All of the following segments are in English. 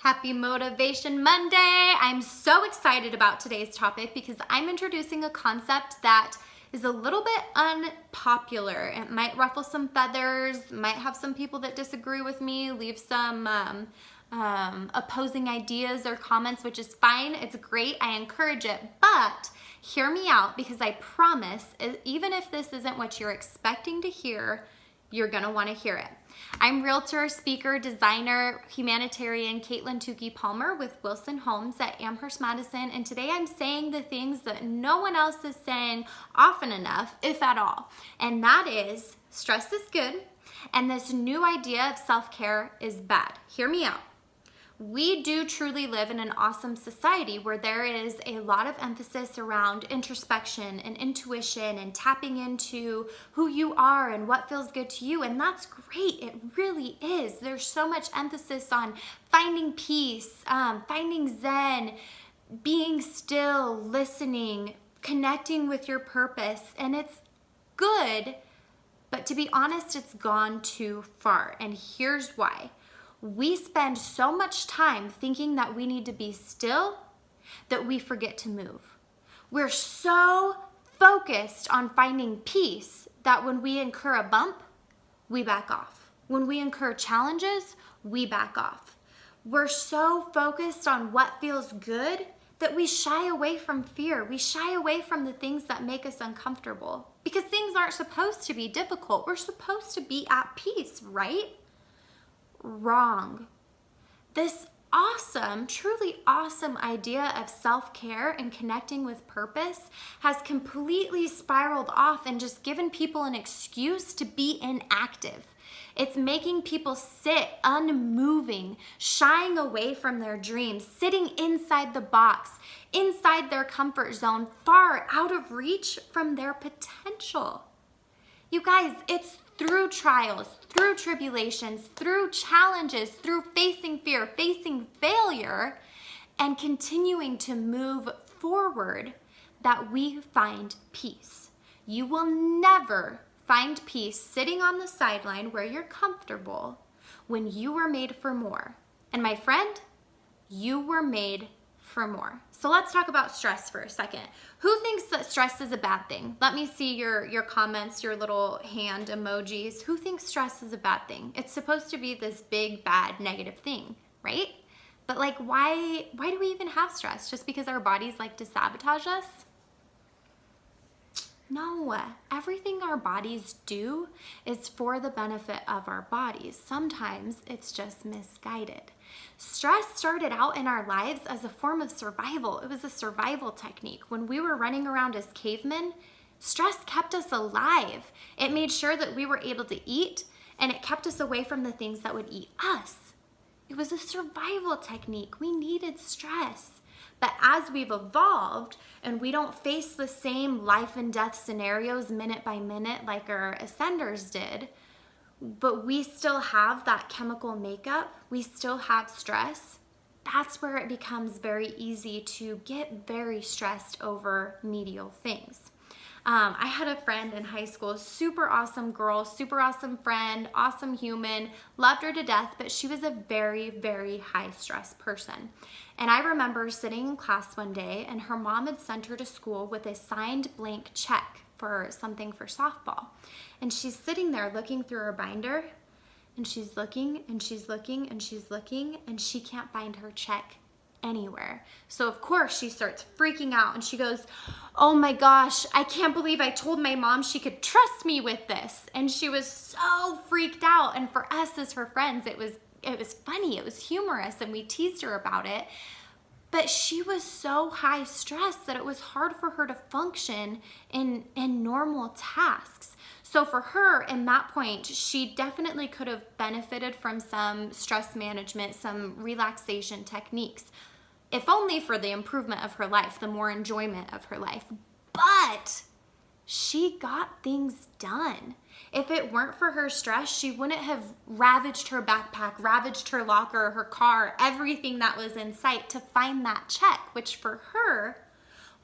Happy Motivation Monday! I'm so excited about today's topic because I'm introducing a concept that is a little bit unpopular. It might ruffle some feathers, might have some people that disagree with me, leave some opposing ideas or comments, which is fine. It's great. I encourage it, but hear me out because I promise, even if this isn't what you're expecting to hear, you're gonna wanna hear it. I'm realtor, speaker, designer, humanitarian Caitlin Tukey Palmer with Wilson Homes at Amherst, Madison, and today I'm saying the things that no one else is saying often enough, if at all, and that is stress is good, and this new idea of self-care is bad. Hear me out. We do truly live in an awesome society where there is a lot of emphasis around introspection and intuition and tapping into who you are and what feels good to you. And that's great. It really is. There's so much emphasis on finding peace, finding zen, being still, listening, connecting with your purpose. And it's good, but to be honest, it's gone too far. And here's why. We spend so much time thinking that we need to be still that we forget to move. We're so focused on finding peace that when we incur a bump, we back off. When we incur challenges, we back off. We're so focused on what feels good that we shy away from fear. We shy away from the things that make us uncomfortable because things aren't supposed to be difficult. We're supposed to be at peace, right? Wrong. This awesome, truly awesome idea of self-care and connecting with purpose has completely spiraled off and just given people an excuse to be inactive. It's making people sit unmoving, shying away from their dreams, sitting inside the box, inside their comfort zone, far out of reach from their potential. You guys, it's through trials, through tribulations, through challenges, through facing fear, facing failure, and continuing to move forward that we find peace. You will never find peace sitting on the sideline where you're comfortable when you were made for more. And my friend, you were made for more. So let's talk about stress for a second. Who thinks that stress is a bad thing? Let me see your comments, your little hand emojis. Who thinks stress is a bad thing? It's supposed to be this big, bad, negative thing, right? But like, why do we even have stress? Just because our bodies like to sabotage us? No, everything our bodies do is for the benefit of our bodies. Sometimes it's just misguided. Stress started out in our lives as a form of survival. It was a survival technique. When we were running around as cavemen, stress kept us alive. It made sure that we were able to eat, and it kept us away from the things that would eat us. It was a survival technique. We needed stress. But as we've evolved and we don't face the same life and death scenarios minute by minute like our ascenders did, but we still have that chemical makeup, we still have stress, that's where it becomes very easy to get very stressed over medial things. I had a friend in high school, super awesome girl, super awesome friend, awesome human, loved her to death, but she was a very, very high stress person. And I remember sitting in class one day and her mom had sent her to school with a signed blank check for something for softball. And she's sitting there looking through her binder and she's looking and she's looking and she's looking and she can't find her check anywhere. So of course she starts freaking out and she goes, "Oh my gosh, I can't believe I told my mom she could trust me with this." And she was so freaked out. And for us as her friends, it was funny, it was humorous, and we teased her about it. But she was so high stress that it was hard for her to function in normal tasks. So for her, in that point, she definitely could have benefited from some stress management, some relaxation techniques, if only for the improvement of her life, the more enjoyment of her life. But she got things done. If it weren't for her stress, she wouldn't have ravaged her backpack, ravaged her locker, her car, everything that was in sight to find that check, which for her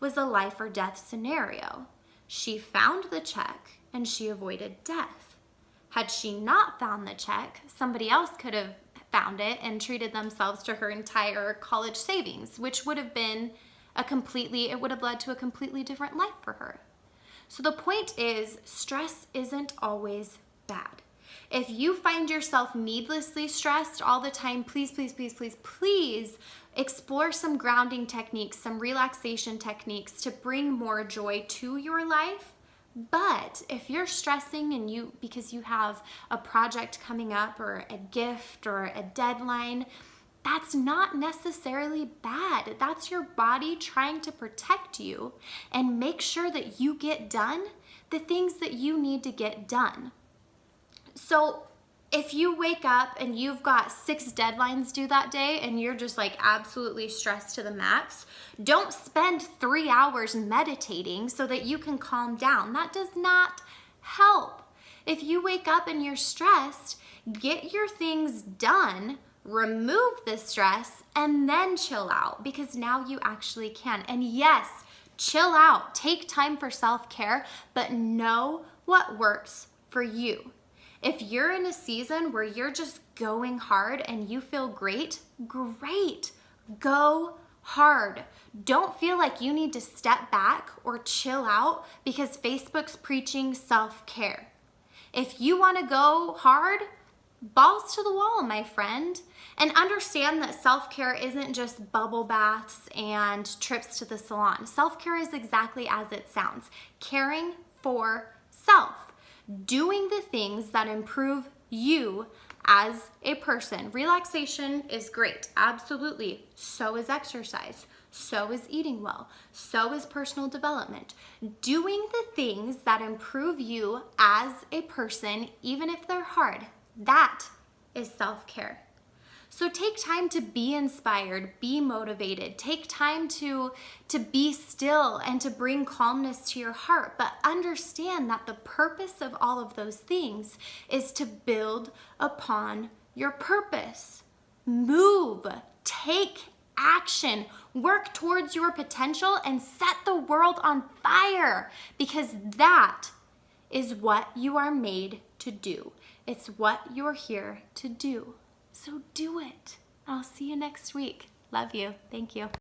was a life or death scenario. She found the check and she avoided death. Had she not found the check, somebody else could have found it and treated themselves to her entire college savings, which would have been it would have led to a completely different life for her. So the point is, stress isn't always bad. If you find yourself needlessly stressed all the time, please, please, please, please, please explore some grounding techniques, some relaxation techniques to bring more joy to your life. But if you're stressing because you have a project coming up or a gift or a deadline, that's not necessarily bad. That's your body trying to protect you and make sure that you get done the things that you need to get done. So if you wake up and you've got 6 deadlines due that day and you're just like absolutely stressed to the max, don't spend 3 hours meditating so that you can calm down. That does not help. If you wake up and you're stressed, get your things done, remove the stress, and then chill out, because now you actually can. And yes, chill out, take time for self-care, but know what works for you. If you're in a season where you're just going hard and you feel great, great, go hard. Don't feel like you need to step back or chill out because Facebook's preaching self-care. If you want to go hard, balls to the wall, my friend. And understand that self-care isn't just bubble baths and trips to the salon. Self-care is exactly as it sounds. Caring for self. Doing the things that improve you as a person. Relaxation is great, absolutely. So is exercise. So is eating well. So is personal development. Doing the things that improve you as a person, even if they're hard, that is self-care. So take time to be inspired, be motivated. Take time to be still and to bring calmness to your heart. But understand that the purpose of all of those things is to build upon your purpose. Move, take action, work towards your potential, and set the world on fire, because that is what you are made to do. It's what you're here to do. So do it. I'll see you next week. Love you. Thank you.